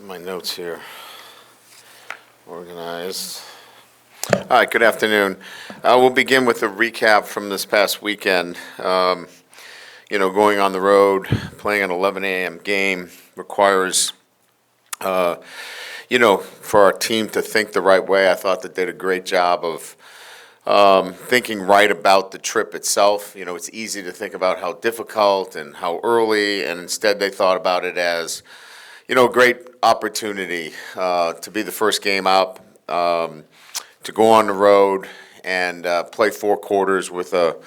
My notes here organized. All right, good afternoon. We'll begin with a recap from this past weekend. Going on the road, playing an 11 a.m. game requires, for our team to think the right way. I thought that they did a great job of thinking right about the trip itself. It's easy to think about how difficult and how early, and instead they thought about it as a great opportunity to be the first game up, to go on the road and play 4 quarters with the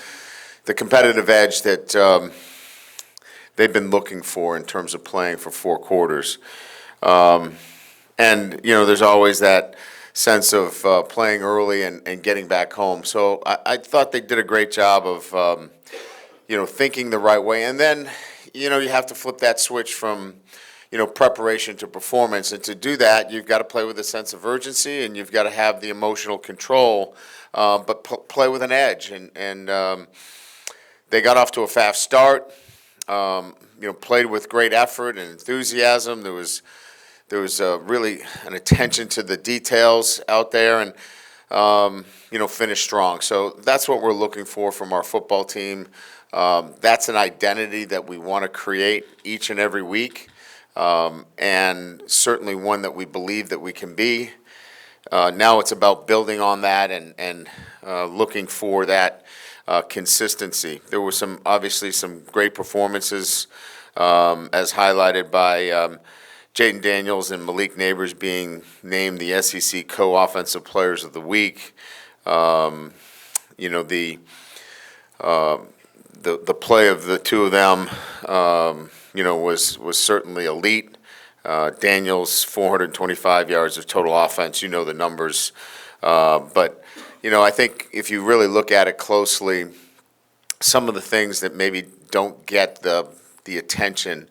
competitive edge that they've been looking for in terms of playing for 4 quarters. There's always that sense of playing early and getting back home. So I thought they did a great job of, thinking the right way. And then, you have to flip that switch from preparation to performance. And to do that, you've got to play with a sense of urgency, and you've got to have the emotional control, but play with an edge. And they got off to a fast start, played with great effort and enthusiasm. There was really an attention to the details out there, and, finished strong. So that's what we're looking for from our football team. That's an identity that we want to create each and every week. And certainly one that we believe that we can be. Now it's about building on that and looking for that consistency. There were obviously some great performances, as highlighted by Jaden Daniels and Malik Neighbors being named the SEC Co-Offensive Players of the Week. The play of the two of them, was certainly elite. Daniels, 425 yards of total offense. The numbers. But I think if you really look at it closely, some of the things that maybe don't get the attention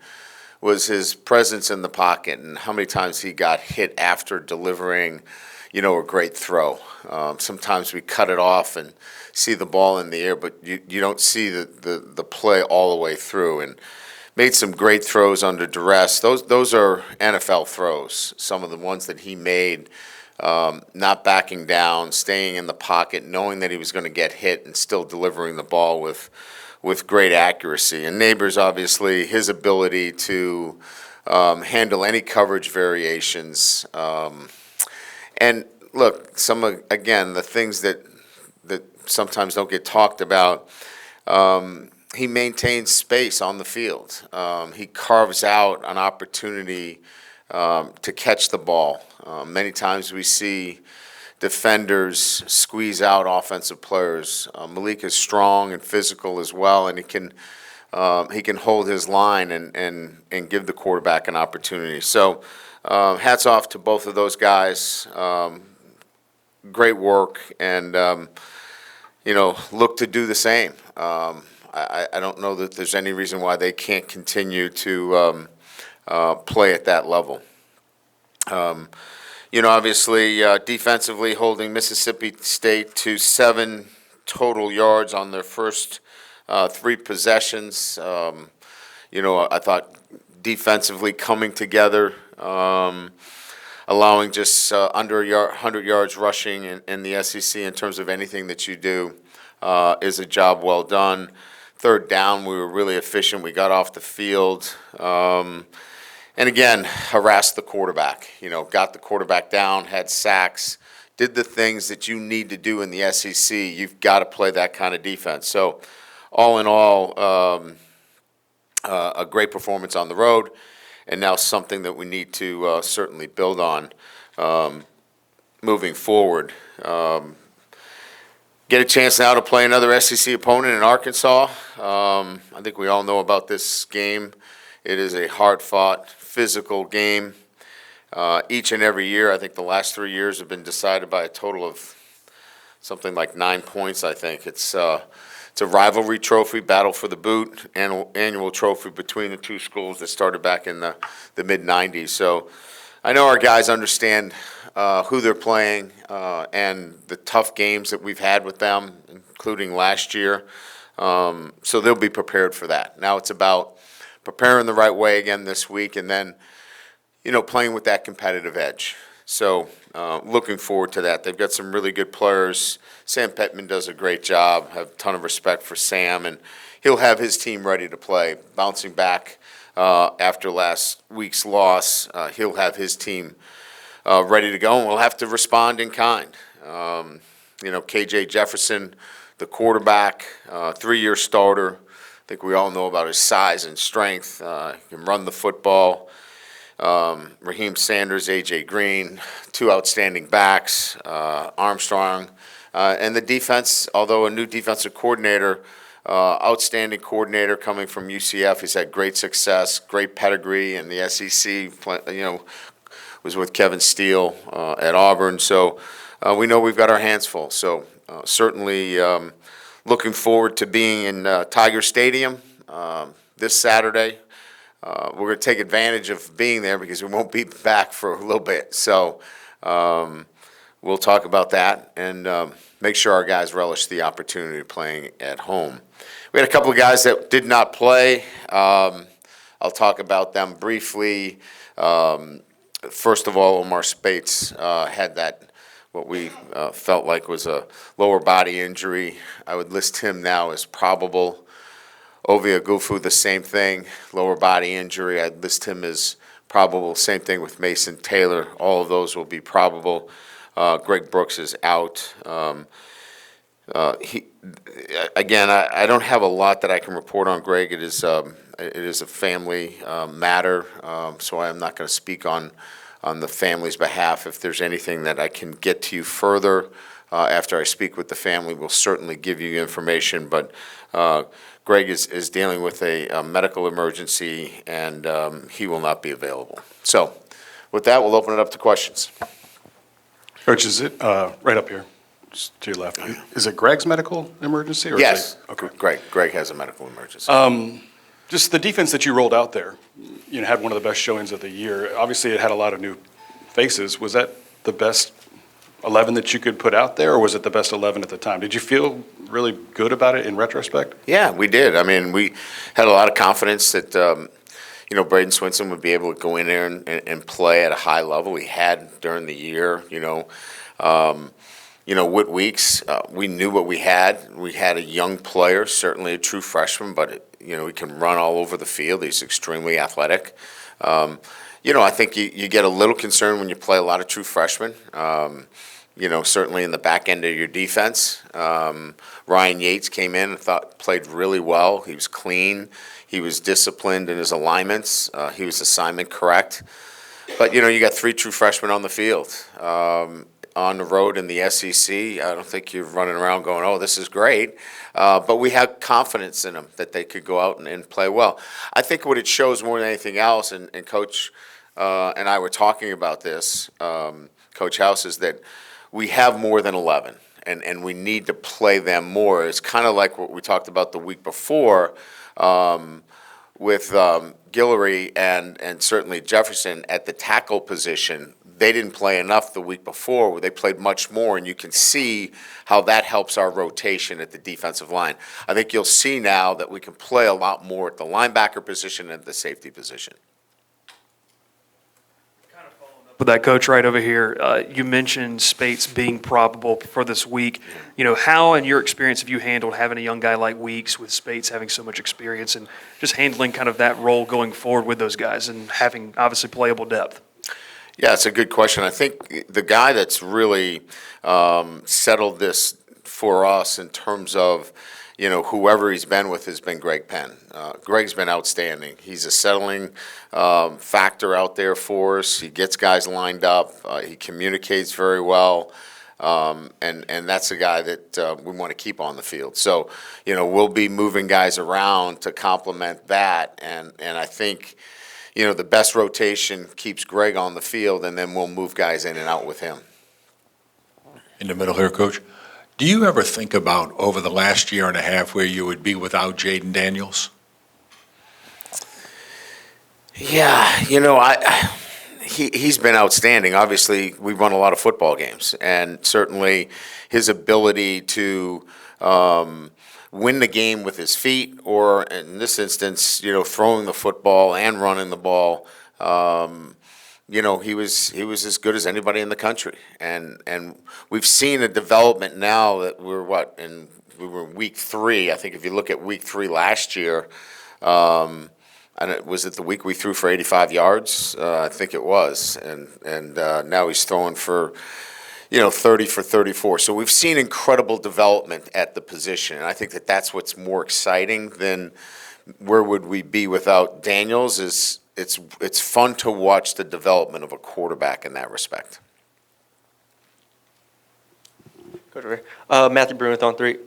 was his presence in the pocket and how many times he got hit after delivering, a great throw. Sometimes we cut it off and see the ball in the air, but you don't see the play all the way through. And made some great throws under duress. Those are NFL throws. Some of the ones that he made, not backing down, staying in the pocket, knowing that he was going to get hit, and still delivering the ball with great accuracy. And Neighbors, obviously, his ability to handle any coverage variations. And look, the things that sometimes don't get talked about. He maintains space on the field. He carves out an opportunity to catch the ball. Many times we see defenders squeeze out offensive players. Malik is strong and physical as well, and he can hold his line and give the quarterback an opportunity. So hats off to both of those guys. Great work, and look to do the same. I don't know that there's any reason why they can't continue to play at that level. Obviously, defensively holding Mississippi State to 7 total yards on their first 3 possessions. I thought defensively coming together, allowing just under 100 yards rushing in the SEC in terms of anything that you do is a job well done. 3rd down, we were really efficient. We got off the field. And again, harassed the quarterback. Got the quarterback down, had sacks, did the things that you need to do in the SEC. You've got to play that kind of defense. So all in all, a great performance on the road, and now something that we need to certainly build on moving forward. Get a chance now to play another SEC opponent in Arkansas. I think we all know about this game. It is a hard-fought, physical game. Each and every year, I think the last 3 years have been decided by a total of something like 9 points, I think. It's a rivalry trophy, battle for the boot, annual trophy between the two schools that started back in the mid-'90s. So I know our guys understand who they're playing and the tough games that we've had with them, including last year. So they'll be prepared for that. Now it's about preparing the right way again this week, and then playing with that competitive edge. So looking forward to that. They've got some really good players. Sam Pittman does a great job. I have a ton of respect for Sam, and he'll have his team ready to play. Bouncing back after last week's loss, he'll have his team ready to go, and we'll have to respond in kind. KJ Jefferson, the quarterback, 3-year starter. I think we all know about his size and strength. He can run the football. Raheem Sanders, A.J. Green, 2 outstanding backs, Armstrong. And the defense, although a new defensive coordinator, outstanding coordinator coming from UCF. He's had great success, great pedigree in the SEC, was with Kevin Steele at Auburn. So we know we've got our hands full. So certainly looking forward to being in Tiger Stadium this Saturday. We're going to take advantage of being there because we won't be back for a little bit. So we'll talk about that and make sure our guys relish the opportunity of playing at home. We had a couple of guys that did not play. I'll talk about them briefly. First of all, Omar Spates had that, what we felt like was a lower body injury. I would list him now as probable. Ovia Gufu, the same thing, lower body injury. I'd list him as probable. Same thing with Mason Taylor. All of those will be probable. Greg Brooks is out. I don't have a lot that I can report on Greg. It is a family matter, so I'm not going to speak on the family's behalf. If there's anything that I can get to you further after I speak with the family, we'll certainly give you information. But Greg is dealing with a medical emergency, and he will not be available. So with that, we'll open it up to questions. Coach, is it right up here, just to your left? Is it Greg's medical emergency? Or Yes. Okay. Greg has a medical emergency. Just the defense that you rolled out there, had one of the best showings of the year. Obviously, it had a lot of new faces. Was that the best 11 that you could put out there, or was it the best 11 at the time? Did you feel really good about it in retrospect? Yeah, we did. I mean, we had a lot of confidence that Braden Swinson would be able to go in there and play at a high level. He had during the year. Whit Weeks, we knew what we had. We had a young player, certainly a true freshman, but he can run all over the field. He's extremely athletic. I think you get a little concerned when you play a lot of true freshmen. Certainly in the back end of your defense. Ryan Yates came in and played really well. He was clean. He was disciplined in his alignments. He was assignment correct. But, you got 3 true freshmen on the field. On the road in the SEC, I don't think you're running around going, oh, this is great. But we had confidence in them that they could go out and play well. I think what it shows more than anything else, and Coach and I were talking about this, Coach House, is that we have more than 11, and we need to play them more. It's kind of like what we talked about the week before with Guillory and certainly Jefferson at the tackle position. They didn't play enough the week before. They played much more, and you can see how that helps our rotation at the defensive line. I think you'll see now that we can play a lot more at the linebacker position and the safety position. With that, Coach, right over here, you mentioned Spates being probable for this week. How, in your experience, have you handled having a young guy like Weeks with Spates having so much experience and just handling kind of that role going forward with those guys and having, obviously, playable depth? Yeah, it's a good question. I think the guy that's really settled this for us in terms of, whoever he's been with has been Greg Penn. Greg's been outstanding. He's a settling factor out there for us. He gets guys lined up. He communicates very well. And that's a guy that we want to keep on the field. So, we'll be moving guys around to complement that. And I think, the best rotation keeps Greg on the field, and then we'll move guys in and out with him. In the middle here, Coach, do you ever think about over the last year and a half where you would be without Jaden Daniels? Yeah, he's been outstanding. Obviously, we've won a lot of football games, and certainly his ability to win the game with his feet, or in this instance, throwing the football and running the ball, he was as good as anybody in the country, and we've seen a development now that we were in week 3. I think if you look at week 3 last year, and was it the week we threw for 85 yards? I think it was, and now he's throwing for 30 for 34. So we've seen incredible development at the position, and I think that that's what's more exciting than where would we be without Daniels. It's fun to watch the development of a quarterback in that respect. Coach Ray. Matthew Bruin with On 3.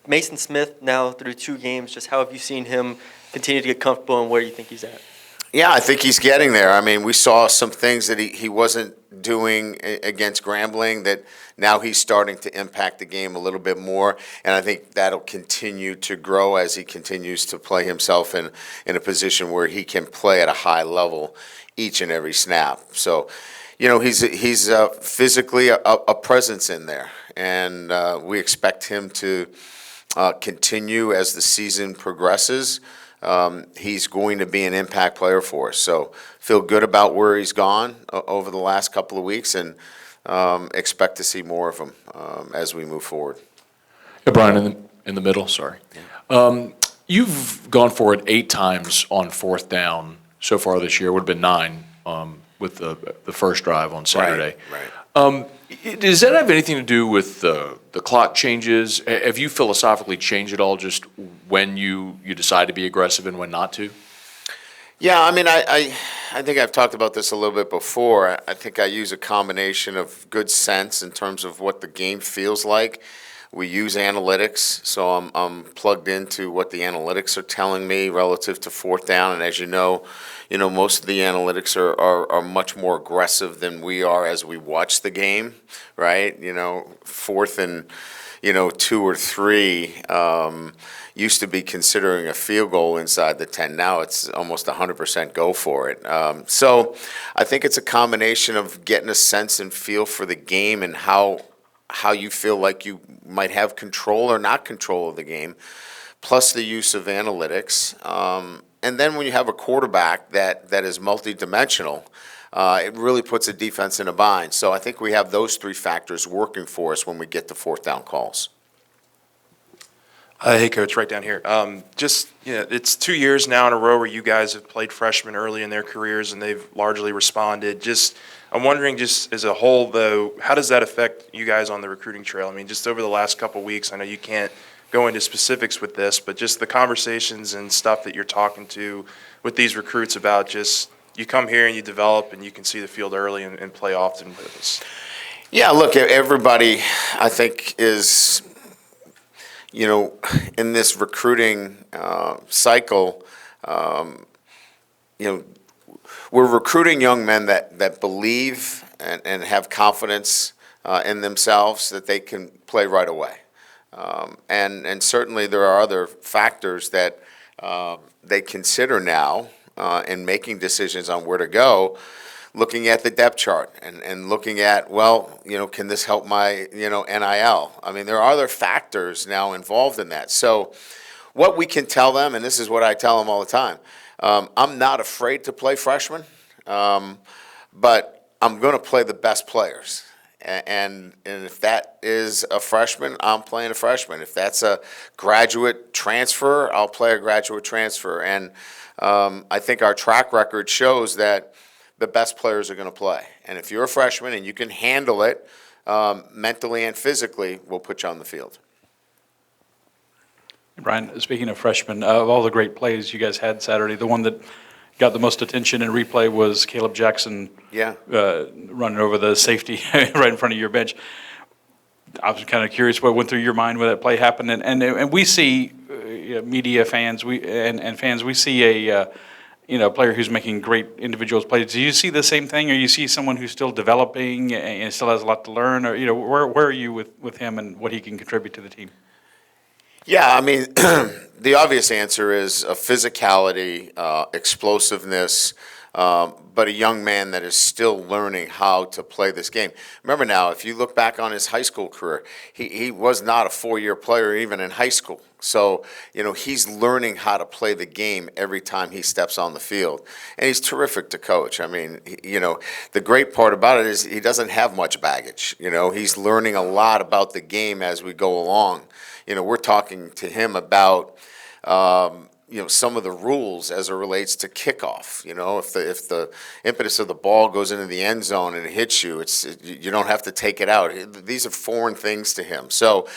Mason Smith now through 2 games. Just how have you seen him continue to get comfortable, and where do you think he's at? Yeah, I think he's getting there. I mean, we saw some things that he wasn't doing against Grambling that now he's starting to impact the game a little bit more, and I think that'll continue to grow as he continues to play himself in a position where he can play at a high level each and every snap. So, he's physically a presence in there, and we expect him to continue as the season progresses. He's going to be an impact player for us. So feel good about where he's gone over the last couple of weeks, and expect to see more of him as we move forward. Yeah, Brian, in the middle, sorry. You've gone for it 8 times on 4th down so far this year. It would have been 9 with the first drive on Saturday. Right. Does that have anything to do with the clock changes? Have you philosophically changed at all just when you decide to be aggressive and when not to? Yeah, I mean, I think I've talked about this a little bit before. I think I use a combination of good sense in terms of what the game feels like. We use analytics, so I'm plugged into what the analytics are telling me relative to 4th down. And as you know, most of the analytics are much more aggressive than we are as we watch the game, right? 4th and 2 or 3 used to be considering a field goal inside the 10. Now it's almost 100% go for it. So I think it's a combination of getting a sense and feel for the game and how you feel like you might have control or not control of the game, plus the use of analytics. And then when you have a quarterback that is multidimensional, it really puts a defense in a bind. So I think we have those 3 factors working for us when we get to 4th down calls. Hey, Coach, right down here. It's 2 years now in a row where you guys have played freshmen early in their careers, and they've largely responded. I'm wondering, just as a whole, though, how does that affect you guys on the recruiting trail? I mean, just over the last couple of weeks, I know you can't go into specifics with this, but just the conversations and stuff that you're talking to with these recruits about just you come here and you develop and you can see the field early and play often with us. Yeah, look, everybody, I think, is, in this recruiting cycle, we're recruiting young men that believe and have confidence in themselves that they can play right away. And certainly there are other factors that they consider now in making decisions on where to go, looking at the depth chart and looking at, can this help my, NIL? I mean, there are other factors now involved in that. So what we can tell them, and this is what I tell them all the time, I'm not afraid to play freshmen, but I'm going to play the best players. And if that is a freshman, I'm playing a freshman. If that's a graduate transfer, I'll play a graduate transfer. And I think our track record shows that the best players are going to play. And if you're a freshman and you can handle it mentally and physically, we'll put you on the field. Brian, speaking of freshmen, of all the great plays you guys had Saturday, the one that got the most attention in replay was Caleb Jackson running over the safety right in front of your bench. I was kind of curious what went through your mind when that play happened. And we see media fans, fans, we see a player who's making great individual plays. Do you see the same thing, or you see someone who's still developing and still has a lot to learn, or where are you with him and what he can contribute to the team? Yeah, I mean, the obvious answer is physicality, explosiveness, but a young man that is still learning how to play this game. Remember now, if you look back on his high school career, he was not a 4-year player even in high school. So, he's learning how to play the game every time he steps on the field. And he's terrific to coach. I mean, the great part about it is he doesn't have much baggage. He's learning a lot about the game as we go along. We're talking to him about some of the rules as it relates to kickoff. If the impetus of the ball goes into the end zone and it hits you, you don't have to take it out. These are foreign things to him. So,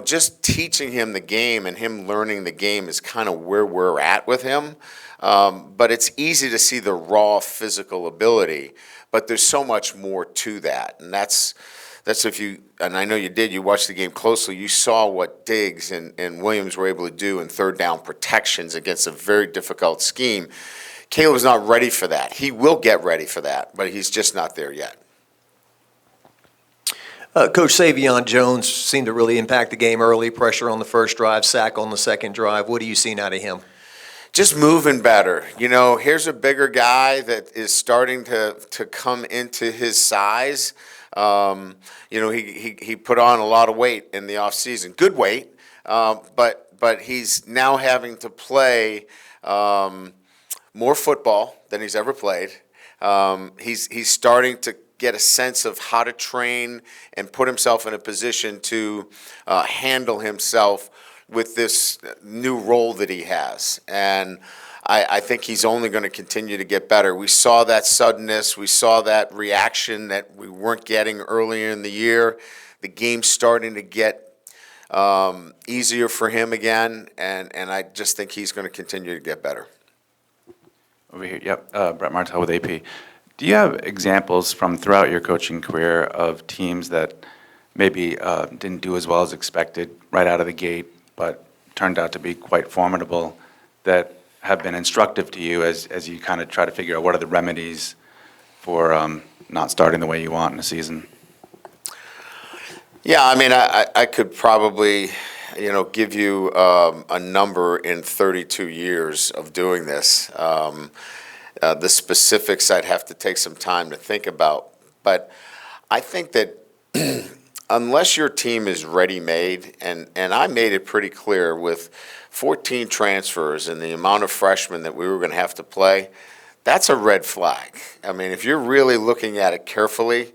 just teaching him the game and him learning the game is kind of where we're at with him. But it's easy to see the raw physical ability, but there's so much more to that, and that's and I know you watched the game closely, you saw what Diggs and Williams were able to do in third down protections against a very difficult scheme. Caleb's not ready for that. He will get ready for that, but he's just not there yet. Coach Savion Jones seemed to really impact the game early, pressure on the first drive, sack on the second drive. What are you seeing out of him? Just moving better. Here's a bigger guy that is starting to come into his size. He put on a lot of weight in the offseason. Good weight, but he's now having to play more football than he's ever played. He's starting to get a sense of how to train and put himself in a position to handle himself with this new role that he has. And I think he's only going to continue to get better. We saw that suddenness. We saw that reaction that we weren't getting earlier in the year. The game's starting to get easier for him again, and I just think he's going to continue to get better. Over here, yep. Brett Martell with AP. Do you have examples from throughout your coaching career of teams that maybe didn't do as well as expected right out of the gate, but turned out to be quite formidable, that have been instructive to you as you kind of try to figure out what are the remedies for not starting the way you want in a season? Yeah, I mean, I could probably, give you a number in 32 years of doing this. The specifics I'd have to take some time to think about. But I think that unless your team is ready-made, and I made it pretty clear with 14 transfers and the amount of freshmen that we were going to have to play, that's a red flag. I mean, if you're really looking at it carefully,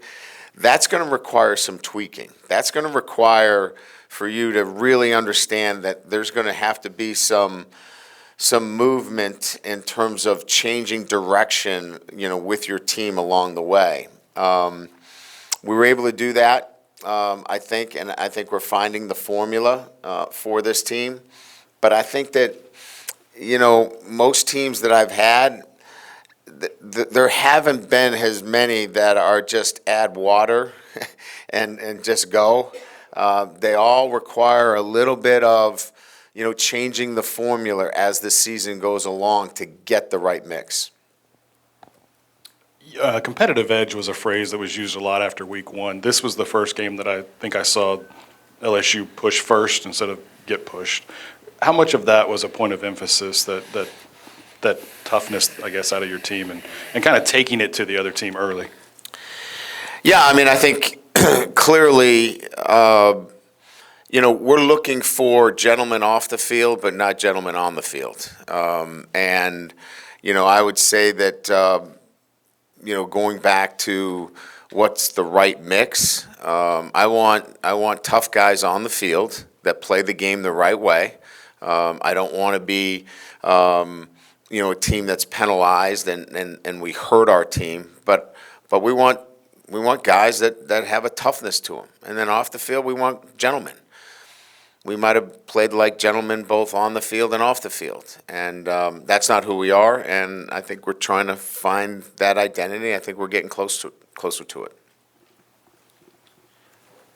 that's going to require some tweaking. That's going to require for you to really understand that there's going to have to be some movement in terms of changing direction, with your team along the way. We were able to do that, I think, and I think we're finding the formula for this team. But I think that, most teams that I've had, there haven't been as many that are just add water and just go. They all require a little bit of, changing the formula as the season goes along to get the right mix. Competitive edge was a phrase that was used a lot after week one. This was the first game that I think I saw LSU push first instead of get pushed. How much of that was a point of emphasis, that toughness, I guess, out of your team and kind of taking it to the other team early? Yeah, I mean, I think clearly, we're looking for gentlemen off the field, but not gentlemen on the field. And I would say that, going back to what's the right mix, I want tough guys on the field that play the game the right way. I don't want to be, a team that's penalized and we hurt our team, but we want guys that have a toughness to them. And then off the field, we want gentlemen. We might have played like gentlemen both on the field and off the field, and that's not who we are. And I think we're trying to find that identity. I think we're getting closer to it.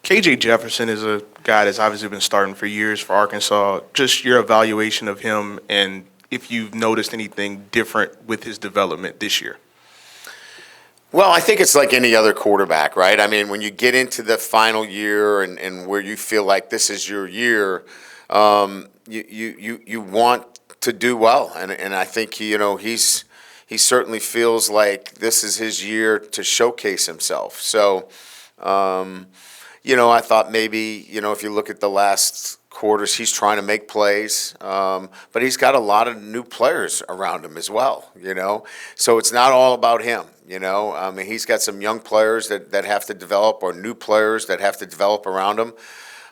KJ Jefferson is a guy that's obviously been starting for years for Arkansas. Just your evaluation of him and if you've noticed anything different with his development this year. Well, I think it's like any other quarterback, right? I mean, when you get into the final year and where you feel like this is your year, you want to do well, and I think he's he certainly feels like this is his year to showcase himself. So, I thought maybe, if you look at the last quarters, he's trying to make plays, but he's got a lot of new players around him as well, So it's not all about him, I mean, he's got some young players that have to develop, or new players that have to develop around him.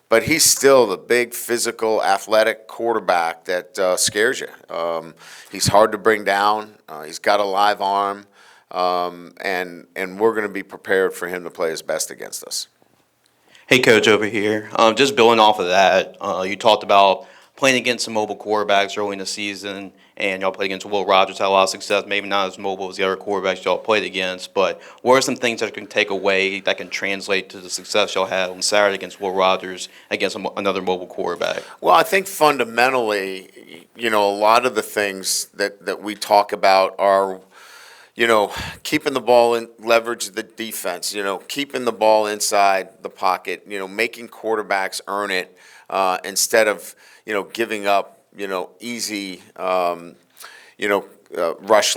But he's still the big, physical, athletic quarterback that scares you. He's hard to bring down. He's got a live arm, and we're going to be prepared for him to play his best against us. Hey, Coach, over here. Just building off of that, you talked about playing against some mobile quarterbacks early in the season, and y'all played against Will Rogers, had a lot of success, maybe not as mobile as the other quarterbacks y'all played against, but what are some things that you can take away that can translate to the success y'all had on Saturday against Will Rogers, against another mobile quarterback? Well, I think fundamentally, a lot of the things that we talk about are, keeping the ball in, leverage the defense, keeping the ball inside the pocket, making quarterbacks earn it instead of, giving up, easy, rush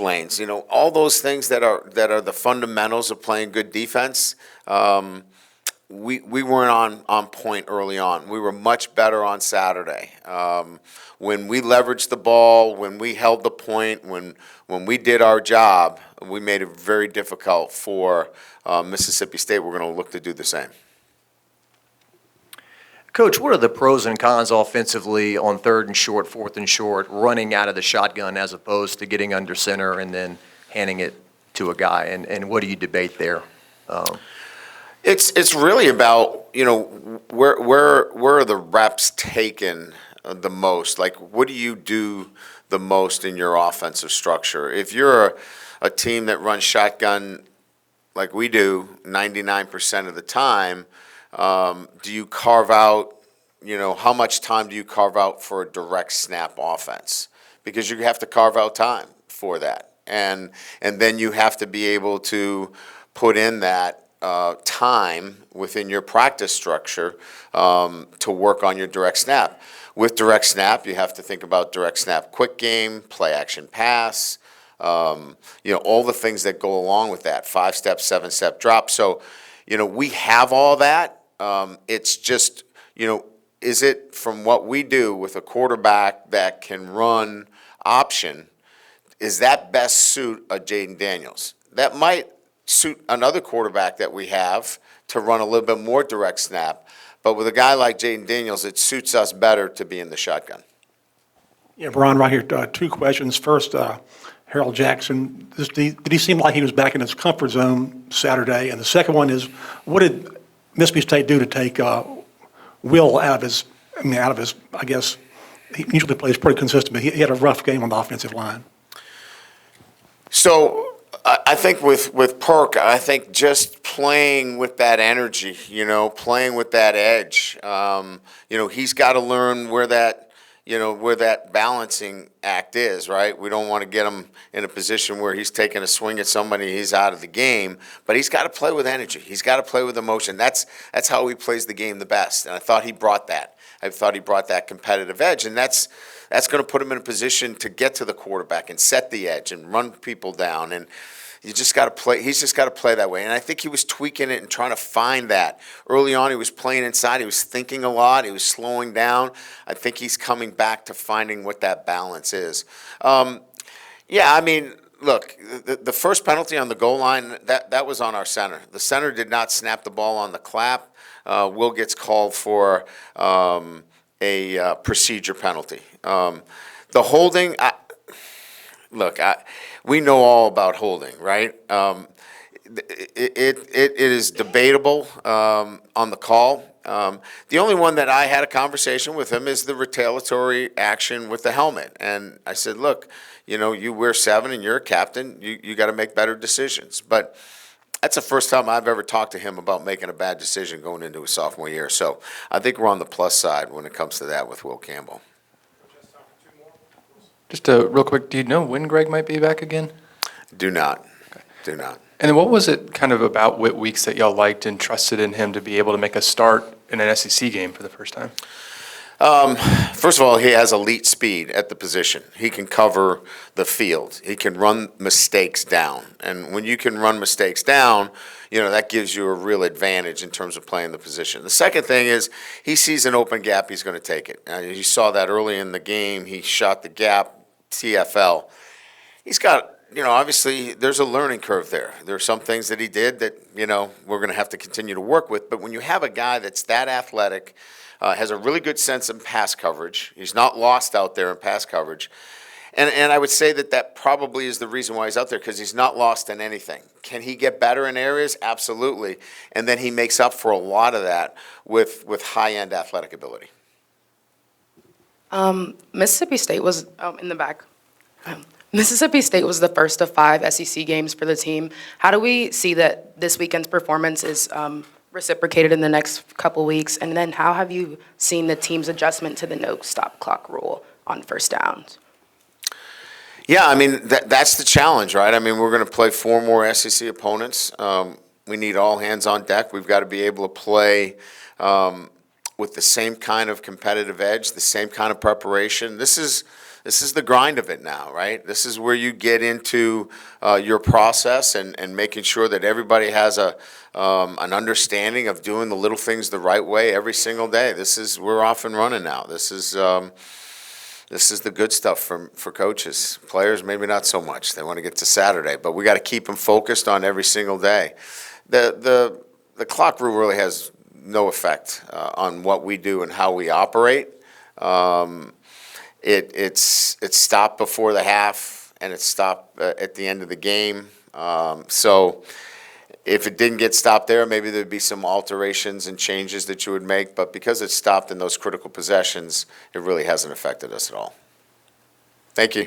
lanes, all those things that are the fundamentals of playing good defense. We weren't on point early on. We were much better on Saturday. When we leveraged the ball, when we held the point, when we did our job, we made it very difficult for Mississippi State. We're going to look to do the same. Coach, what are the pros and cons offensively on 3rd and short, 4th and short, running out of the shotgun as opposed to getting under center and then handing it to a guy? And what do you debate there? It's really about, where are the reps taken the most? Like, what do you do the most in your offensive structure? If you're a team that runs shotgun like we do 99% of the time, do you carve out, how much time do you carve out for a direct snap offense? Because you have to carve out time for that. And then you have to be able to put in that time within your practice structure to work on your direct snap. With direct snap, you have to think about direct snap quick game, play action pass, all the things that go along with that, 5-step, 7-step drop. So, we have all that. It's just, is it from what we do with a quarterback that can run option, is that best suit a Jaden Daniels? That might suit another quarterback that we have to run a little bit more direct snap. But with a guy like Jaden Daniels, it suits us better to be in the shotgun. Yeah, Brian, right here, 2 questions. First, Harold Jackson, did he seem like he was back in his comfort zone Saturday? And the second one is, what did Mississippi State do to take Will out of his, I guess, he usually plays pretty consistent, but he had a rough game on the offensive line. So I think with Perk, I think just playing with that energy, playing with that edge, he's got to learn where that balancing act is, right? We don't want to get him in a position where he's taking a swing at somebody, he's out of the game, but he's got to play with energy. He's got to play with emotion. That's how he plays the game the best, and I thought he brought that. I thought he brought that competitive edge, and that's going to put him in a position to get to the quarterback and set the edge and run people down, and you just got to play. He's just got to play that way, and I think he was tweaking it and trying to find that. Early on, he was playing inside. He was thinking a lot. He was slowing down. I think he's coming back to finding what that balance is. Look, the first penalty on the goal line, that was on our center. The center did not snap the ball on the clap. Will gets called for a procedure penalty. The holding, we know all about holding, right? It is debatable on the call. The only one that I had a conversation with him is the retaliatory action with the helmet. And I said, look, you wear 7 and you're a captain. You got to make better decisions. But that's the first time I've ever talked to him about making a bad decision going into his sophomore year. So I think we're on the plus side when it comes to that with Will Campbell. Just real quick, do you know when Greg might be back again? Do not. Okay. Do not. And then what was it kind of about Whit Weeks that y'all liked and trusted in him to be able to make a start in an SEC game for the first time? First of all, he has elite speed at the position. He can cover the field. He can run mistakes down. And when you can run mistakes down, that gives you a real advantage in terms of playing the position. The second thing is he sees an open gap, he's going to take it. You saw that early in the game. He shot the gap, TFL. He's got, obviously there's a learning curve there. There are some things that he did that, we're going to have to continue to work with. But when you have a guy that's that athletic, has a really good sense in pass coverage. He's not lost out there in pass coverage. And I would say that probably is the reason why he's out there, because he's not lost in anything. Can he get better in areas? Absolutely. And then he makes up for a lot of that with high-end athletic ability. Mississippi State was in the back. Mississippi State was the first of 5 SEC games for the team. How do we see that this weekend's performance is reciprocated in the next couple weeks? And then how have you seen the team's adjustment to the no stop clock rule on first downs? Yeah, that's the challenge, right? We're going to play 4 more SEC opponents. We need all hands on deck. We've got to be able to play with the same kind of competitive edge, the same kind of preparation. This is the grind of it now, right? This is where you get into your process and making sure that everybody has an understanding of doing the little things the right way every single day. We're off and running now. This is the good stuff for coaches. Players, maybe not so much. They want to get to Saturday, but we got to keep them focused on every single day. The clock rule really has no effect on what we do and how we operate. It's stopped before the half, and it's stopped at the end of the game. So if it didn't get stopped there, maybe there'd be some alterations and changes that you would make. But because it's stopped in those critical possessions, it really hasn't affected us at all. Thank you.